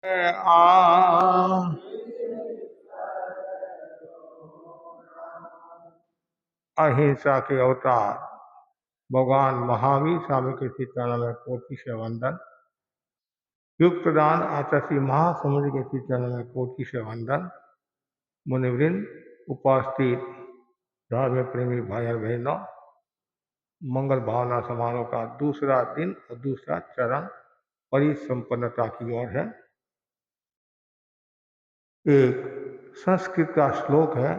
आ अहिंसा के अवतार भगवान महावीर स्वामी के चित्रण में कोटि से वंदन। युग प्रदान आचार्य महासमुद्र के चित्रण में कोटि से वंदन। मुनिवृंद, उपस्थित धर्म प्रेमी भाई और बहनों, मंगल भावना समारोह का दूसरा दिन और दूसरा चरण परिसंपन्नता की ओर है। एक संस्कृत का श्लोक है,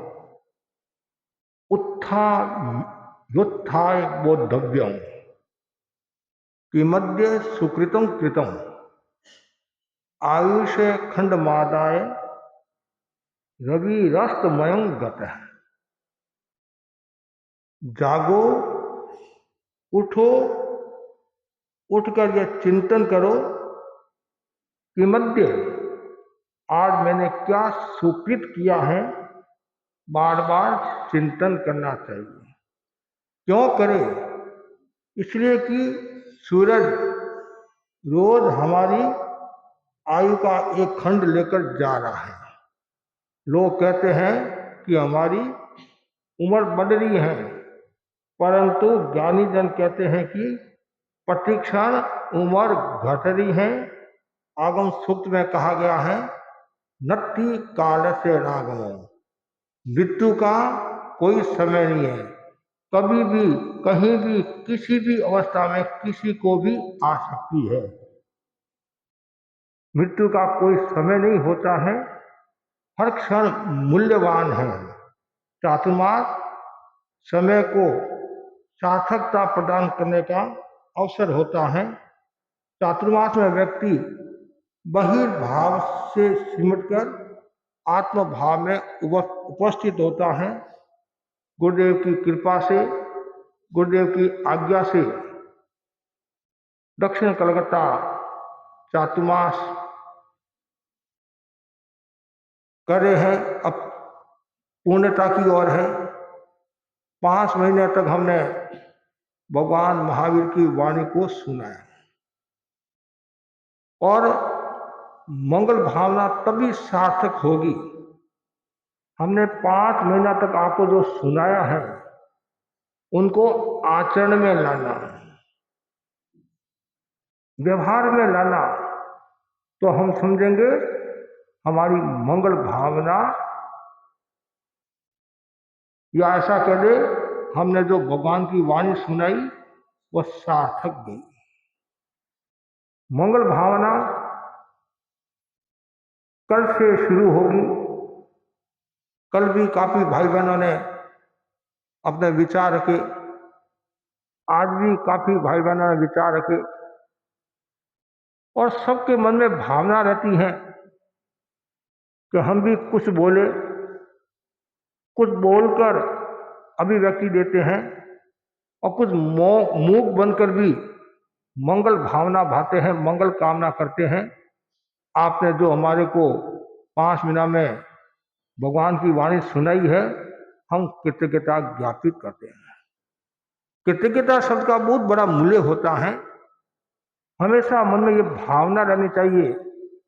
उत्थाय बोद्धव्यम कि मध्य सुकृतम कृतम आयुष खंडमादाय रवि रस्तमयं गतः। जागो, उठो, उठकर यह चिंतन करो कि मध्य आज मैंने क्या सुकृत किया है। बार बार चिंतन करना चाहिए। क्यों करें? इसलिए कि सूरज रोज हमारी आयु का एक खंड लेकर जा रहा है। लोग कहते हैं कि हमारी उम्र बढ़ रही है, परंतु ज्ञानी जन कहते हैं कि प्रतिक्षण उम्र घट रही है। आगम सूक्त में कहा गया है, नत्ति काल से नागमो, मृत्यु का कोई समय नहीं है। कभी भी, कहीं भी, किसी भी अवस्था में किसी को भी आ सकती है। मृत्यु का कोई समय नहीं होता है। हर क्षण मूल्यवान है। चातुर्मास समय को सार्थकता प्रदान करने का अवसर होता है। चातुर्मास में व्यक्ति बहिर्भाव से सिमटकर आत्म भाव में उपस्थित होता है। गुरुदेव की कृपा से, गुरुदेव की आज्ञा से दक्षिण कलकत्ता चातुर्मास कर रहे हैं, अब पूर्णता की ओर है। 5 महीने तक हमने भगवान महावीर की वाणी को सुना है और मंगल भावना तभी सार्थक होगी। हमने 5 महीना तक आपको जो सुनाया है उनको आचरण में लाना, व्यवहार में लाना, तो हम समझेंगे हमारी मंगल भावना, या ऐसा कह दे हमने जो भगवान की वाणी सुनाई वह सार्थक गई। मंगल भावना कल से शुरू होगी। कल भी काफी भाई बहनों ने अपने विचार रखे, आज भी काफी भाई बहनों ने विचार रखे और सबके मन में भावना रहती है कि हम भी कुछ बोले, कुछ बोलकर अभिव्यक्ति देते हैं और कुछ मूक बनकर भी मंगल भावना भाते हैं, मंगल कामना करते हैं। आपने जो हमारे को 5 महीना में भगवान की वाणी सुनाई है, हम कृतज्ञता ज्ञापित करते हैं। कृतज्ञता शब्द का बहुत बड़ा मूल्य होता है। हमेशा मन में ये भावना रहनी चाहिए,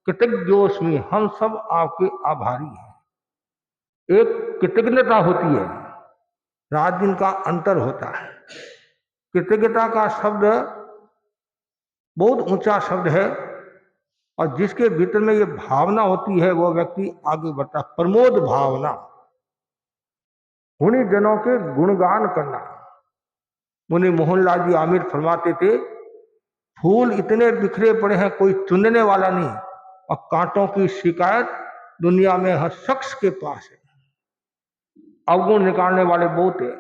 कृतज्ञोस्मि, हम सब आपके आभारी हैं। एक कृतज्ञता होती है, रात दिन का अंतर होता है। कृतज्ञता का शब्द बहुत ऊंचा शब्द है और जिसके भीतर में ये भावना होती है वो व्यक्ति आगे बढ़ता है। प्रमोद भावना, गुणी जनों के गुणगान करना। मुनि मोहनलाल जी आमिर फरमाते थे, फूल इतने बिखरे पड़े हैं कोई चुनने वाला नहीं, और कांटों की शिकायत दुनिया में हर शख्स के पास है। अवगुण निकालने वाले बहुत है,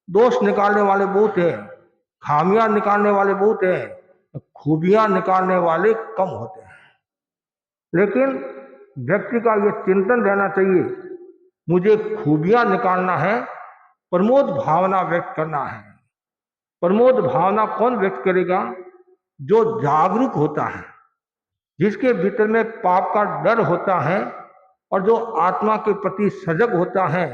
दोष निकालने वाले बहुत है, खामियां निकालने वाले बहुत है, खूबियां निकालने वाले कम होते हैं। लेकिन व्यक्ति का यह चिंतन रहना चाहिए, मुझे खूबियां निकालना है, प्रमोद भावना व्यक्त करना है। प्रमोद भावना कौन व्यक्त करेगा? जो जागरूक होता है, जिसके भीतर में पाप का डर होता है और जो आत्मा के प्रति सजग होता है,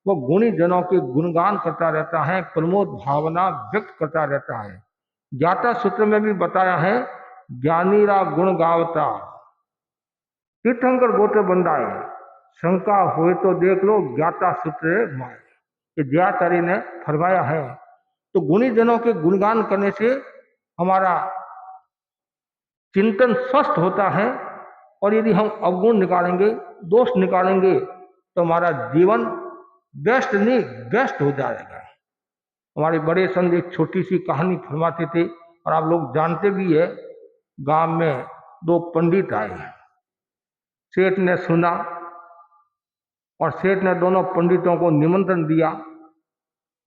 वो गुणी जनों के गुणगान करता रहता है, प्रमोद भावना व्यक्त करता रहता है। ज्ञाता सूत्र में भी बताया है, ज्ञानीरा गुण गावता तीर्थंकर गोत्र बंदाए, शंका हुए तो देख लो ज्ञाता सूत्र माए। ये दयाचार्य ने फरमाया है। तो गुणी जनों के गुणगान करने से हमारा चिंतन स्वस्थ होता है, और यदि हम अवगुण निकालेंगे, दोष निकालेंगे, तो हमारा जीवन बेस्ट नहीं बेस्ट हो जाएगा। हमारे बड़े संत एक छोटी सी कहानी फरमाते थे, और आप लोग जानते भी है। गांव में दो पंडित आए, सेठ ने सुना और सेठ ने दोनों पंडितों को निमंत्रण दिया,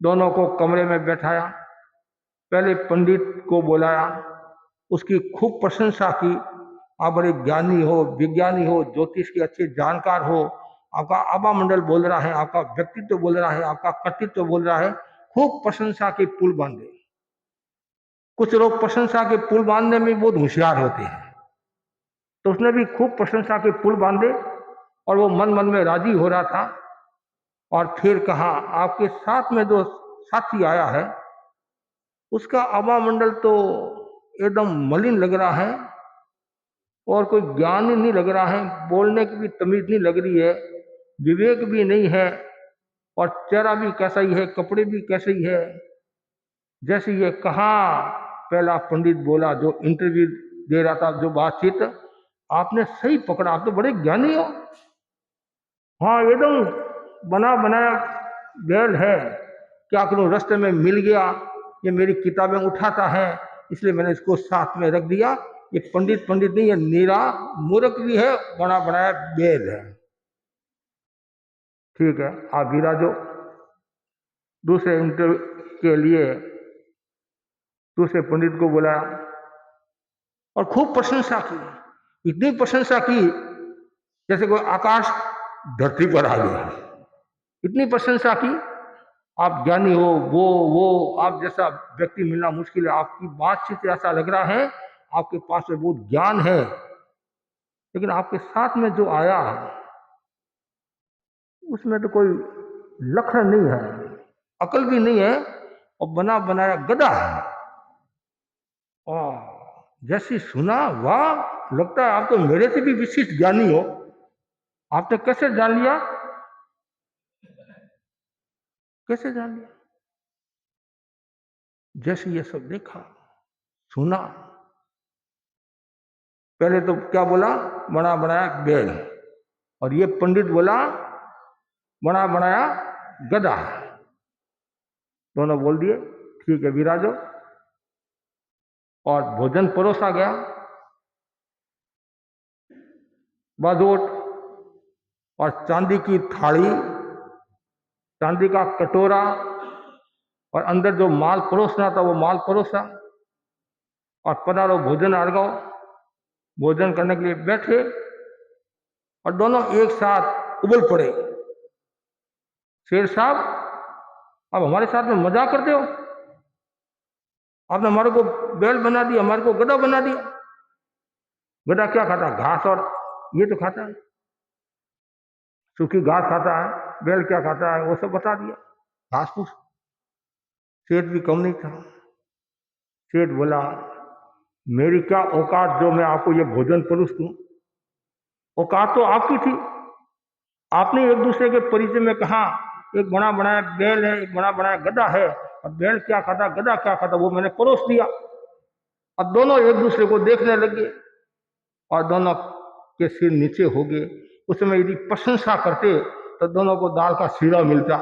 दोनों को कमरे में बैठाया। पहले पंडित को बुलाया, उसकी खूब प्रशंसा की। आप बड़े ज्ञानी हो, विज्ञानी हो, ज्योतिष के अच्छे जानकार हो, आपका आभा मंडल बोल रहा है, आपका व्यक्तित्व बोल रहा है, आपका कर्तृत्व बोल रहा है। खूब प्रशंसा के पुल बांधे। कुछ लोग प्रशंसा के पुल बांधने में बहुत होशियार होते हैं, तो उसने भी खूब प्रशंसा के पुल बांधे, और वो मन मन में राजी हो रहा था। और फिर कहा, आपके साथ में जो साथी आया है उसका आभा मंडल तो एकदम मलिन लग रहा है, और कोई ज्ञान ही नहीं लग रहा है, बोलने की भी तमीज नहीं लग रही है, विवेक भी नहीं है, और चेहरा भी कैसा ही है, कपड़े भी कैसे ही है। जैसे ये कहा, पहला पंडित बोला जो इंटरव्यू दे रहा था, जो बातचीत, आपने सही पकड़ा, आप तो बड़े ज्ञानी हो। हाँ, एकदम बना बनाया बैल है, क्या करूं, रास्ते में मिल गया, ये मेरी किताबें उठाता है, इसलिए मैंने इसको साथ में रख दिया। ये पंडित पंडित नहीं, ये नीरा मूर्ख भी है, बना बनाया बैल है। ठीक है, आप विराजो। दूसरे इंटरव्यू के लिए दूसरे पंडित को बुलाया और खूब प्रशंसा की। इतनी प्रशंसा की जैसे कोई आकाश धरती पर आ गया। इतनी प्रशंसा की, आप ज्ञानी हो, वो आप जैसा व्यक्ति मिलना मुश्किल है, आपकी बातचीत से ऐसा लग रहा है आपके पास में बहुत ज्ञान है, लेकिन आपके साथ में जो आया उसमें तो कोई लक्षण नहीं है, अकल भी नहीं है, और बना बनाया गधा है। और जैसी सुना, वाह, लगता है आप तो मेरे से भी विशिष्ट ज्ञानी हो। आपने कैसे जान लिया, कैसे जान लिया? जैसे ये सब देखा, सुना, पहले तो क्या बोला, बना बनाया बैल, और ये पंडित बोला बना बनाया गधा। दोनों बोल दिए ठीक है विराजो, और भोजन परोसा गया। बाजोट और चांदी की थाली, चांदी का कटोरा, और अंदर जो माल परोसना था वो माल परोसा, और पधारो भोजन अर्घो। भोजन करने के लिए बैठे, और दोनों एक साथ उबल पड़े। शेर साहब, अब हमारे साथ में मजाक करते हो, आपने हमारे को बैल बना दिया, हमारे को गधा बना दिया। गधा क्या खाता, घास, और ये तो खाता है, सूखी घास खाता है। बैल क्या खाता है वो सब बता दिया, घास फूस। सेठ भी कम नहीं था। सेठ बोला, मेरी क्या औकात जो मैं आपको ये भोजन परोस दूं। औकात तो आपकी थी, आपने एक दूसरे के परिचय में कहा एक बड़ा बनाया बैल है, एक बड़ा बनाया गधा है, और बैल क्या खाता, गधा क्या खाता, वो मैंने परोस दिया। अब दोनों एक दूसरे को देखने लगे, और दोनों के सिर नीचे हो गए। उस समय यदि प्रशंसा करते तो दोनों को दाल का सीरा मिलता,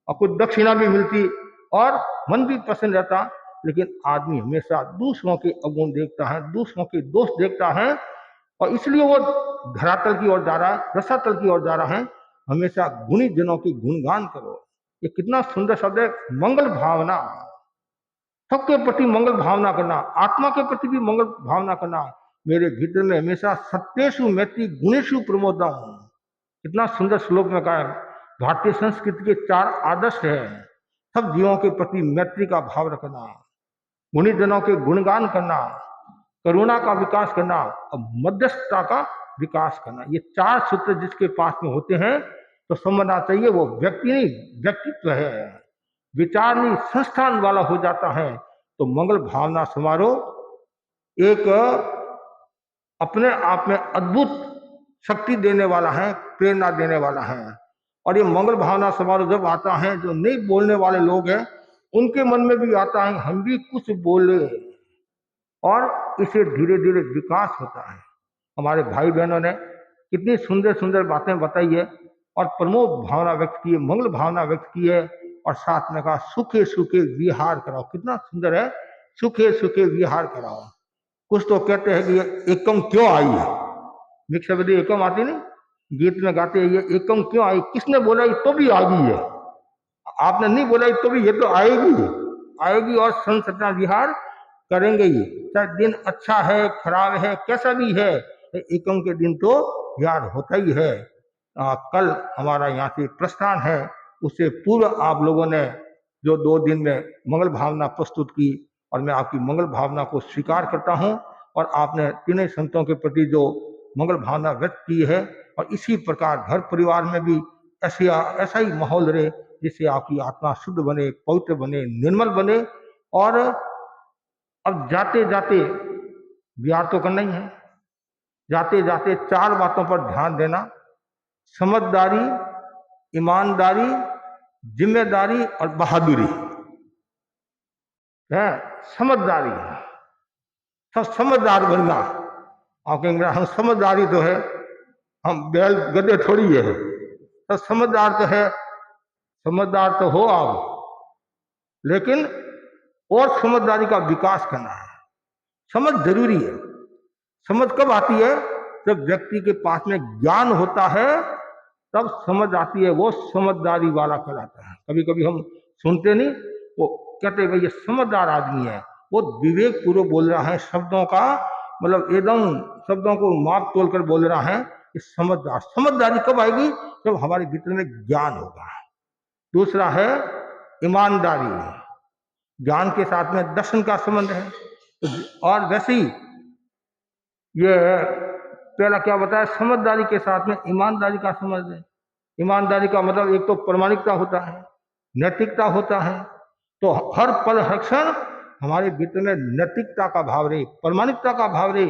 और कुछ दक्षिणा भी मिलती, और मन भी प्रसन्न रहता। लेकिन आदमी हमेशा दूसरों के अवगुण देखता है, दूसरों के दोष देखता है, और इसलिए वो धरातल की ओर जा रहा है, रसातल की ओर जा रहा है। हमेशा गुणी जनों की गुणगान करो। ये कितना सुंदर शब्द है, मंगल भावना, सबके प्रति मंगल भावना करना, आत्मा के प्रति भी मंगल भावना करना। मेरे भीतर में हमेशा सत्येषु मैत्री गुणेषु प्रमोदम। कितना सुंदर श्लोक में कहा है। भारतीय संस्कृति के 4 आदर्श है। सब जीवों के प्रति मैत्री का भाव रखना, गुणी जनों के गुणगान करना, करुणा का विकास करना, और मध्यस्थता का विकास करना। ये 4 सूत्र जिसके पास में होते हैं तो समझना चाहिए वो व्यक्ति नहीं व्यक्तित्व है, विचार नहीं संस्थान वाला हो जाता है। तो मंगल भावना समारोह एक अपने आप में अद्भुत शक्ति देने वाला है, प्रेरणा देने वाला है। और ये मंगल भावना समारोह जब आता है, जो नहीं बोलने वाले लोग हैं उनके मन में भी आता है हम भी कुछ बोले, और इसे धीरे धीरे विकास होता है। हमारे भाई बहनों ने कितनी सुंदर सुंदर बातें बताई है और प्रमोद भावना व्यक्त की है, मंगल भावना व्यक्त की है, और साथ में कहा सुखे सुखे विहार कराओ। कितना सुंदर है, सुखे सुखे विहार कराओ। कुछ तो कहते हैं कि ये एकम क्यों आई है, मिक्स शब्दी एकम आती नहीं, गीत में गाते हैं ये एकम क्यों आई, किसने बोला ये तो भी आ गई है, आपने नहीं बोला तो भी ये तो आएगी आएगी, और संसचना विहार करेंगे ही, चाहे दिन अच्छा है खराब है कैसा भी है, एकम के दिन तो विहार होता ही है। कल हमारा यहाँ से प्रस्थान है, उससे पूर्व आप लोगों ने जो 2 दिन में मंगल भावना प्रस्तुत की, और मैं आपकी मंगल भावना को स्वीकार करता हूँ, और आपने तीनों संतों के प्रति जो मंगल भावना व्यक्त की है, और इसी प्रकार घर परिवार में भी ऐसा ही माहौल रहे जिससे आपकी आत्मा शुद्ध बने, पवित्र बने, निर्मल बने। और अब जाते जाते विहार तो करना ही है, जाते जाते 4 बातों पर ध्यान देना, समझदारी, ईमानदारी, जिम्मेदारी और बहादुरी है। समझदारी, सब समझदार बनना। आप कहेंगे हम समझदारी तो है, हम बैल गधे थोड़ी है, तो समझदार तो है, समझदार तो हो आप, लेकिन और समझदारी का विकास करना है। समझ जरूरी है। समझ कब आती है, जब व्यक्ति के पास में ज्ञान होता है तब समझ आती है, वो समझदारी वाला कहलाता है। कभी कभी हम सुनते नहीं, वो कहते हैं भाई ये समझदार आदमी है, वो विवेक पूर्वक बोल रहा है, शब्दों का मतलब एकदम शब्दों को माप तोल कर बोल रहा है कि समझदार। समझदारी कब आएगी, जब हमारे भीतर में ज्ञान होगा। दूसरा है ईमानदारी, ज्ञान के साथ में दर्शन का संबंध है। और वैसे ही ये पहला क्या बताया, समझदारी के साथ में ईमानदारी का संबंध है। ईमानदारी का मतलब एक तो प्रामाणिकता होता है, नैतिकता होता है, तो हर पल हर क्षण हमारे भीतर में नैतिकता का भाव रहे, प्रामाणिकता का भाव रहे,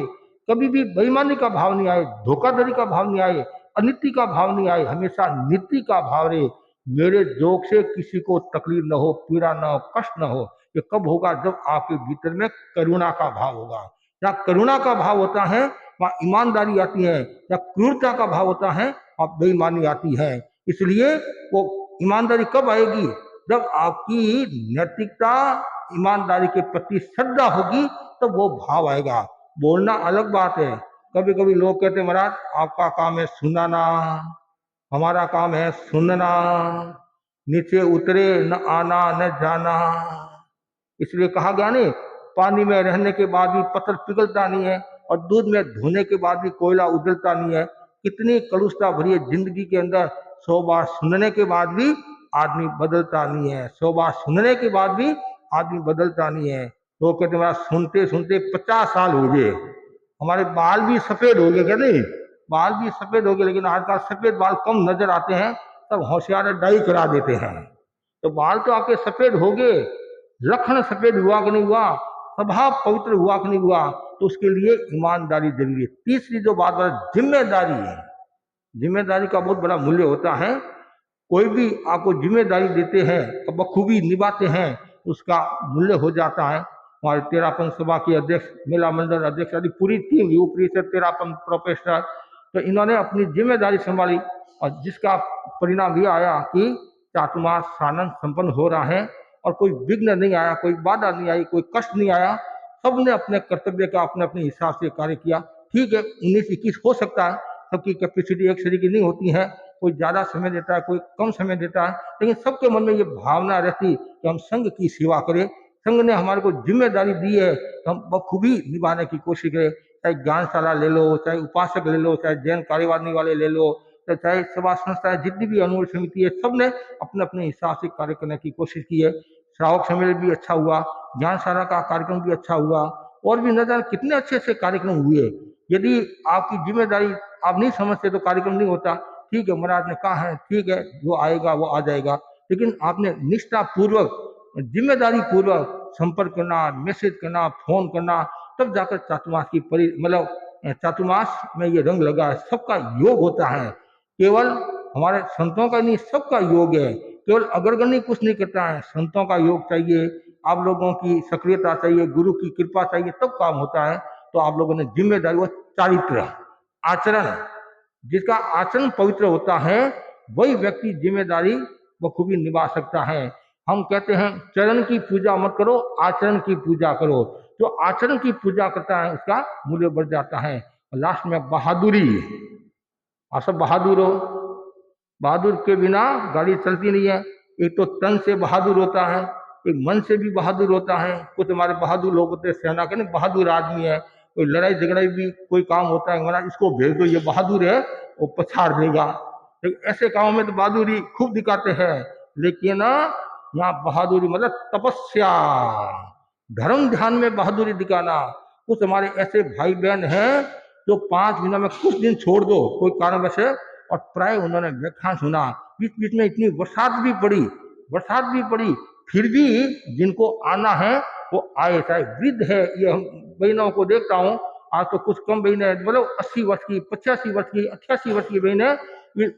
कभी भी बेईमानी का भाव नहीं आए, धोखाधड़ी का भाव नहीं आए, अनिति का भाव नहीं आए, हमेशा नीति का भाव रहे। मेरे जोग से किसी को तकलीफ न हो, पीड़ा न हो, कष्ट न हो। ये कब होगा, जब आपके भीतर में करुणा का भाव होगा। जहाँ करुणा का भाव होता है वहाँ ईमानदारी आती है, या क्रूरता का भाव होता है और बेईमानी आती है। इसलिए वो ईमानदारी कब आएगी, जब आपकी नैतिकता ईमानदारी के प्रति श्रद्धा होगी, तब वो भाव आएगा। बोलना अलग बात है। कभी कभी लोग कहते हैं महाराज आपका काम है सुनाना, हमारा काम है सुनना, नीचे उतरे न आना न जाना। इसलिए कहा गया नहीं, पानी में रहने के बाद भी पत्थर पिघलता नहीं है, और दूध में धोने के बाद भी कोयला उजलता नहीं है। कितनी कलुषता भरी है जिंदगी के अंदर। 100 बार सुनने के बाद भी आदमी बदलता नहीं है, 100 बार सुनने के बाद भी आदमी बदलता नहीं है। लोग कहते हैं सुनते सुनते 50 साल हो गए, हमारे बाल भी सफेद हो गए। कहते बाल भी सफेद हो गए, लेकिन आजकल सफेद बाल कम नजर आते हैं, तब होशियार डाई करा देते हैं। तो बाल तो आपके सफेद हो गए, लखन सफेद हुआ कि नहीं हुआ, स्वभाव पवित्र हुआ कि नहीं हुआ, तो उसके लिए ईमानदारी जरूरी है। तीसरी जो बात है जिम्मेदारी है। जिम्मेदारी का बहुत बड़ा मूल्य होता है। कोई भी आपको जिम्मेदारी देते हैं और बखूबी निभाते हैं, उसका मूल्य हो जाता है। हमारे तेरापन सभा के अध्यक्ष, मेला मंडल अध्यक्ष आदि पूरी टीम, ऊपरी से तेरापन प्रोफेसर, तो इन्होंने अपनी जिम्मेदारी संभाली, और जिसका परिणाम ये आया कि चातुर्मास सानंद संपन्न हो रहा है, और कोई विघ्न नहीं आया, कोई बाधा नहीं आई, कोई कष्ट नहीं आया। सबने अपने कर्तव्य का अपने अपने हिसाब से कार्य किया। ठीक है, 19-21 हो सकता है, सबकी कैपेसिटी एक शरीर की नहीं होती है, कोई ज्यादा समय देता है, कोई कम समय देता है, लेकिन सबके मन में ये भावना रहती कि हम संघ की सेवा करें। संघ ने हमारे को जिम्मेदारी दी है, तो हम बखूबी निभाने की कोशिश करें। चाहे ज्ञानशाला ले लो, चाहे उपासक ले लो, चाहे जैन कार्यवाही वाले ले लो, चाहे सभा संस्थाएं जितनी भी अनुरोध समिति है, सबने अपने अपने हिसाब से कार्य करने की कोशिश की है। श्रावक सम्मेलन भी अच्छा हुआ, ज्ञानशाला का कार्यक्रम भी अच्छा हुआ, और भी न जाने कितने अच्छे अच्छे कार्यक्रम हुए। यदि आपकी जिम्मेदारी आप नहीं समझते तो कार्यक्रम नहीं होता। ठीक है, महाराज ने कहा है, ठीक है, जो आएगा वो आ जाएगा, लेकिन आपने निष्ठा पूर्वक, जिम्मेदारी पूर्वक संपर्क करना, मैसेज करना, फोन करना, तब जाकर चातुर्मास की मतलब चातुर्मास में ये रंग लगा है, सबका योग होता है। केवल हमारे संतों का नहीं, सबका योग है। केवल अग्रगण्य कुछ नहीं करता है, संतों का योग चाहिए, आप लोगों की सक्रियता चाहिए, गुरु की कृपा चाहिए, तब काम होता है। तो आप लोगों ने जिम्मेदारी, वो चारित्र, आचरण, जिसका आचरण पवित्र होता है वही व्यक्ति जिम्मेदारी बखूबी निभा सकता है। हम कहते हैं चरण की पूजा मत करो, आचरण की पूजा करो। जो आचरण की पूजा करता है उसका मूल्य बढ़ जाता है। लास्ट में बहादुरी, आप सब बहादुर हो, बहादुर के बिना गाड़ी चलती नहीं है। एक तो तन से बहादुर होता है, एक मन से भी बहादुर होता है। कुछ हमारे बहादुर लोग होते हैं, सेना के नहीं, बहादुर आदमी है, कोई लड़ाई झगड़ाई भी कोई काम होता है, महाराज इसको भेज दो, ये बहादुर है, वो पछाड़ देगा। लेकिन ऐसे कामों में तो बहादुरी खूब दिखाते हैं। लेकिन यहाँ बहादुरी मतलब तपस्या, धर्म ध्यान में बहादुरी दिखाना। कुछ हमारे ऐसे भाई बहन हैं जो 5 महीनों में कुछ दिन छोड़ दो कोई कारणवश, और प्राय उन्होंने व्याख्यान सुना। बीच बीच में इतनी बरसात भी पड़ी, फिर भी जिनको आना है वो आए, चाहे वृद्ध है। ये हम बहनों को देखता हूँ, आज तो कुछ कम बहने हैं, मतलब 80 वर्ष की, 85 वर्ष की, 88 वर्ष की बहन है, ये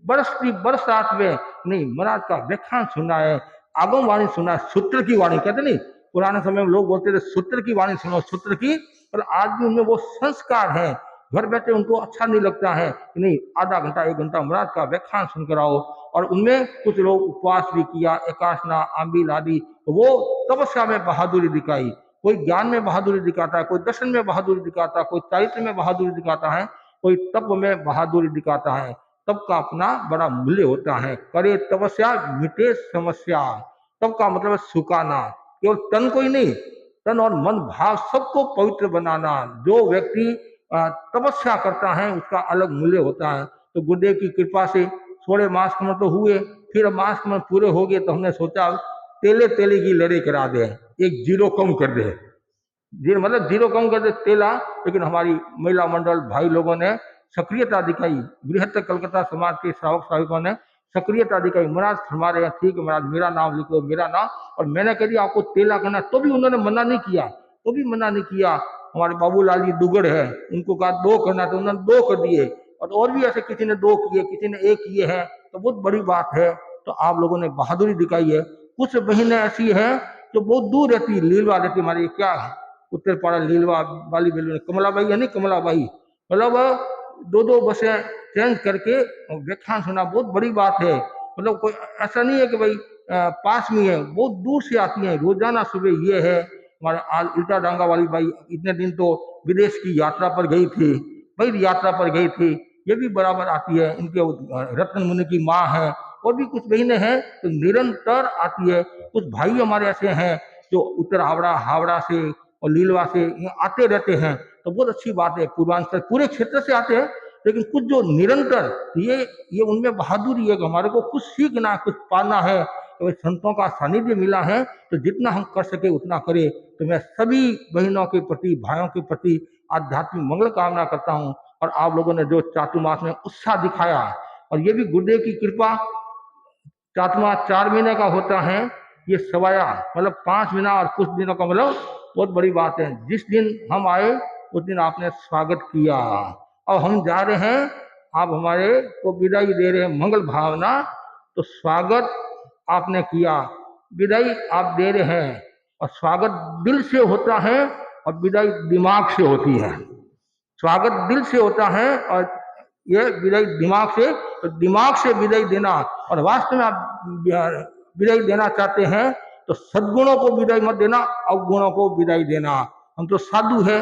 बरसात में नहीं महाराज का व्याख्यान सुना है, आगम वाणी सुना है, सूत्र की वाणी कहते नहीं, पुराने समय में लोग बोलते थे सूत्र की वाणी सुनो, सूत्र की। पर आज भी उनमें वो संस्कार है, घर बैठे उनको अच्छा नहीं लगता है कि नहीं आधा घंटा 1 घंटा महाराज का व्याख्यान सुनकर आओ। और उनमें कुछ लोग उपवास भी किया, एकासना, आंबील आदि, तो वो तपस्या में बहादुरी दिखाई। कोई ज्ञान में बहादुरी दिखाता है, कोई दर्शन में बहादुरी दिखाता है, कोई चरित्र में बहादुरी दिखाता है, कोई तप में बहादुरी दिखाता है। तब का अपना बड़ा मूल्य होता है। करे तपस्या मिटे समस्या, तब का मतलब सुखाना, केवल तन को ही नहीं, तन और मन भाव सबको पवित्र बनाना। जो व्यक्ति तपस्या करता है उसका अलग मूल्य होता है। तो गुरुदेव की कृपा से 16 मास कमर तो हुए, फिर मास कमर पूरे हो गए तो हमने सोचा तेले तेले की लड़ाई करा दे, एक जीरो कम कर दे, जीरो मतलब जीरो कम कर दे तेला। लेकिन हमारी महिला मंडल भाई लोगों ने सक्रियता दिखाई, बृहत्तर कलकत्ता समाज के श्रावक श्राविकों ने सक्रियता दिखाई। महाराज फरमा रहे हैं ठीक है महाराज, मेरा नाम लिखो, मेरा नाम। और मैंने कह दिया आपको तेला करना, तो भी उन्होंने मना नहीं किया, हमारे बाबूलाल जी दुगड़ है, उनको कहा 2 करना, तो उन्होंने 2 कर दिए। और भी ऐसे किसी ने 2 किए, किसी ने 1 किए हैं, तो बहुत बड़ी बात है। तो आप लोगों ने बहादुरी दिखाई है। कुछ बहनें ऐसी हैं जो बहुत दूर रहती, लीलवा रहती, हमारी क्या उत्तर पाड़ा लीलवा वाली बिल्डिंग, कमलाबाई है नहीं, कमलाबाई, मतलब 2-2 बसें चेंज करके व्याख्यान सुना, बहुत बड़ी बात है। मतलब कोई ऐसा नहीं है कि भाई पास में है, बहुत दूर से आती हैं रोजाना सुबह। ये है हमारे आज उल्टा डांगा वाली बाई, इतने दिन तो विदेश की यात्रा पर गई थी, भाई यात्रा पर गई थी, ये भी बराबर आती है। इनके रत्न मुनि की माँ है, और भी कुछ बहनें हैं तो निरंतर आती है। कुछ भाई हमारे ऐसे हैं जो उत्तर हावड़ा से और लीलवा से आते रहते हैं, तो बहुत अच्छी बात है। पूर्वांचल पूरे क्षेत्र से आते हैं, लेकिन कुछ जो निरंतर, ये उनमें बहादुरी है कि हमारे को कुछ सीखना, कुछ पाना है। तो संतों का सानिध्य मिला है, तो जितना हम कर सके उतना करें। तो मैं सभी बहनों के प्रति, भाइयों के प्रति आध्यात्मिक मंगल कामना करता हूँ। और आप लोगों ने जो चातुर्मास में उत्साह दिखाया, और ये भी गुरुदेव की कृपा, चातुर्मास 4 महीने का होता है, ये सवाया मतलब 5 महीना और कुछ दिनों का, मतलब बहुत बड़ी बात है। जिस दिन हम आए उस दिन आपने स्वागत किया, और हम जा रहे हैं, आप हमारे को विदाई दे रहे हैं मंगल भावना। तो स्वागत आपने किया, विदाई आप दे रहे हैं, और स्वागत दिल से होता है और विदाई दिमाग से होती है। स्वागत दिल से होता है और ये विदाई दिमाग से, तो दिमाग से विदाई देना। और वास्तव में आप विदाई देना चाहते हैं तो सद्गुणों को विदाई मत देना, अवगुणों को विदाई देना। हम तो साधु है,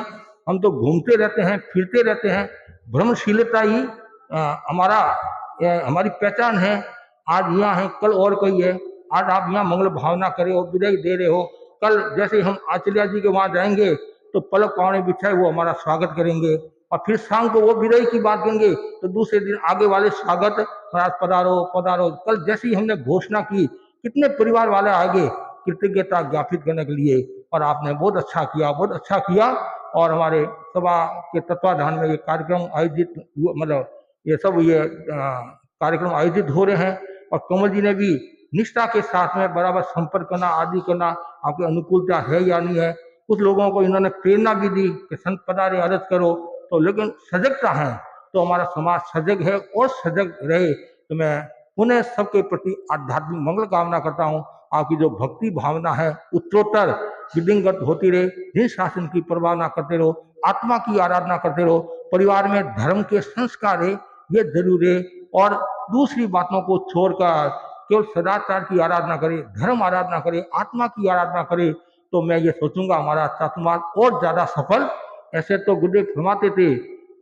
हम तो घूमते रहते हैं, फिरते रहते हैं, भ्रमशीलता ही हमारी पहचान है। आज यहाँ है, कल और कोई है। आज आप यहाँ मंगल भावना करे हो, विदाई दे रहे हो, कल जैसे हम आचल्या जी के वहां जाएंगे तो पलक पावने बिछाए वो हमारा स्वागत करेंगे, और फिर शाम को वो विदाई की बात करेंगे, तो दूसरे दिन आगे वाले स्वागत, महाराज पधारो पधारो। कल जैसी हमने घोषणा की, कितने परिवार वाले आगे कृतज्ञता ज्ञापित करने के लिए, और आपने बहुत अच्छा किया, बहुत अच्छा किया। और हमारे सभा के तत्वाधान में ये कार्यक्रम आयोजित हुआ, मतलब ये सब कार्यक्रम आयोजित हो रहे हैं। और कमल जी ने भी निष्ठा के साथ में बराबर संपर्क करना आदि करना, आपकी अनुकूलता है या नहीं है। कुछ लोगों को इन्होंने प्रेरणा भी दी कि संत पधारे, अरज करो। तो लेकिन सजगता है तो हमारा समाज सजग है और सजग रहे। तो मैं पुनः सबके प्रति आध्यात्मिक मंगल कामना करता हूँ। आपकी जो भक्ति भावना है उत्तरोत्तर वृद्धिंगत होती रहे, जिन शासन की परवाह ना करते रहो, आत्मा की आराधना करते रहो, परिवार में धर्म के संस्कार है ये जरूर है, और दूसरी बातों को छोड़कर केवल सदाचार की आराधना करे, धर्म आराधना करे, आत्मा की आराधना करे, तो मैं ये सोचूंगा हमारा चातुर्मास और ज्यादा सफल। ऐसे तो गुरुदेव फरमाते थे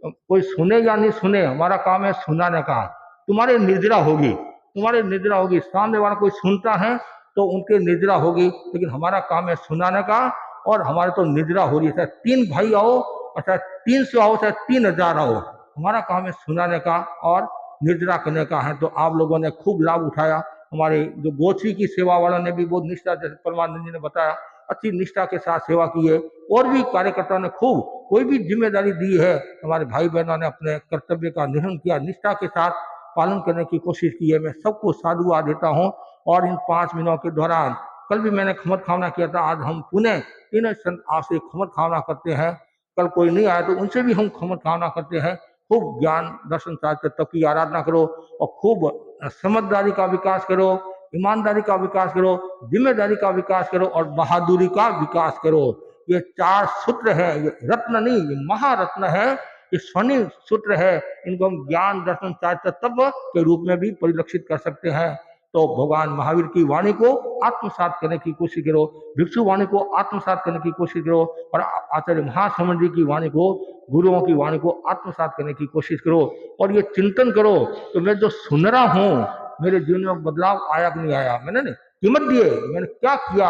कोई सुने या नहीं सुने, हमारा काम है सुनाने का। तुम्हारे निद्रा होगी, तुम्हारे निद्रा होगी, सामने वाला कोई सुनता है तो उनके निद्रा होगी, लेकिन हमारा काम है सुनाने का, और हमारे तो निद्रा हो रही है। चाहे 3 भाई आओ और चाहे 300 आओ चाहे 3000 आओ, हमारा काम है सुनाने का और निर्जरा करने का है। तो आप लोगों ने खूब लाभ उठाया। हमारे जो गोची की सेवा वालों ने भी बहुत निष्ठा, जैसे परमानंद जी ने बताया, अच्छी निष्ठा के साथ सेवा की है। और भी कार्यकर्ताओं ने खूब कोई भी जिम्मेदारी दी है, हमारे भाई बहनों ने अपने कर्तव्य का निर्वहन किया, निष्ठा के साथ पालन करने की कोशिश की है। मैं सबको साधुवाद देता हूँ। और इन 5 महीनों के दौरान कल भी मैंने खमत खावना किया था, आज हम पुनः तीनों संत आपसे खमत खावना करते हैं। कल कोई नहीं आया तो उनसे भी हम खमत खावना करते हैं। खूब ज्ञान दर्शन शास्त्र तप की आराधना करो और खूब समझदारी का विकास करो, ईमानदारी का विकास करो, जिम्मेदारी का विकास करो और बहादुरी का विकास करो। ये 4 सूत्र है, ये रत्न नहीं, ये महारत्न है, ये स्वर्ण सूत्र है। इनको हम ज्ञान दर्शन शास्त्र तत्व के रूप में भी परिलक्षित कर सकते हैं। तो भगवान महावीर की वाणी को आत्मसात करने की कोशिश करो, भिक्षु वाणी को आत्मसात करने की कोशिश करो, और आचार्य महासमण जी की वाणी को, गुरुओं की वाणी को आत्मसात करने की कोशिश करो। और ये चिंतन करो तो मैं जो सुन रहा हूँ मेरे जीवन में बदलाव आया कि नहीं आया, मैंने नहीं कीमत दिए, मैंने क्या किया,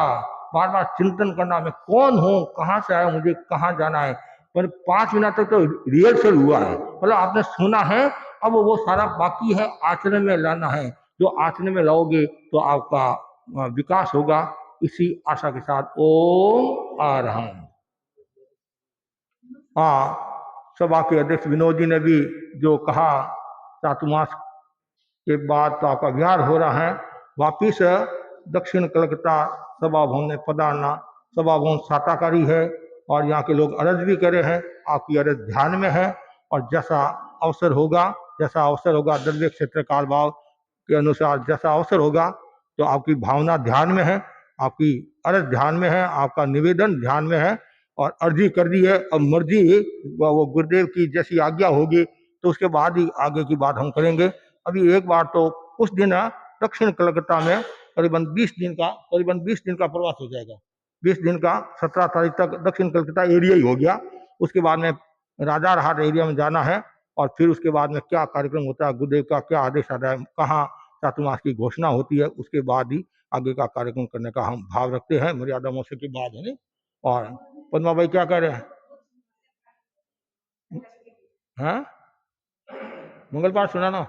बार बार चिंतन करना, मैं कौन हूँ, कहाँ से आया, मुझे कहाँ जाना है। पर 5 मिनट तक तो रिहर्सल हुआ है, मतलब आपने सुना है, अब वो सारा बाकी है आचरण में लाना है। जो आचरण में लाओगे तो आपका विकास होगा। इसी आशा के साथ ओम आरहम। हाँ, सभा के अध्यक्ष विनोद जी ने भी जो कहा, चातुर्मास के बाद तो आपका विहार हो रहा है, वापिस दक्षिण कलकत्ता सभा भवन में पधारना। सभा भवन साताकारी है और यहाँ के लोग अर्ज भी करे हैं, आपकी अर्ज ध्यान में है। और जैसा अवसर होगा, जैसा अवसर होगा द्रव्य क्षेत्र काल भाव के अनुसार जैसा अवसर होगा, तो आपकी भावना ध्यान में है, आपकी अर्ज ध्यान में है, आपका निवेदन ध्यान में है, और अर्जी कर दी है। अब मर्जी वो गुरुदेव की जैसी आज्ञा होगी तो उसके बाद ही आगे की बात हम करेंगे। अभी एक बार तो कुछ दिन दक्षिण कलकत्ता में करीबन 20 दिन का प्रवास हो जाएगा। 20 दिन का 17 तारीख तक दक्षिण कलकत्ता एरिया ही हो गया। उसके बाद में राजारहाट एरिया में जाना है, और फिर उसके बाद में क्या कार्यक्रम होता है, गुरुदेव का क्या आदेश आता है, कहाँ चातुर्मास की घोषणा होती है, उसके बाद ही आगे का कार्यक्रम करने का हम भाव रखते हैं। मर्यादा मौसे के बाद है नहीं। और पद्मा भाई क्या कह रहे हैं? हाँ, मंगल पाठ सुना ना।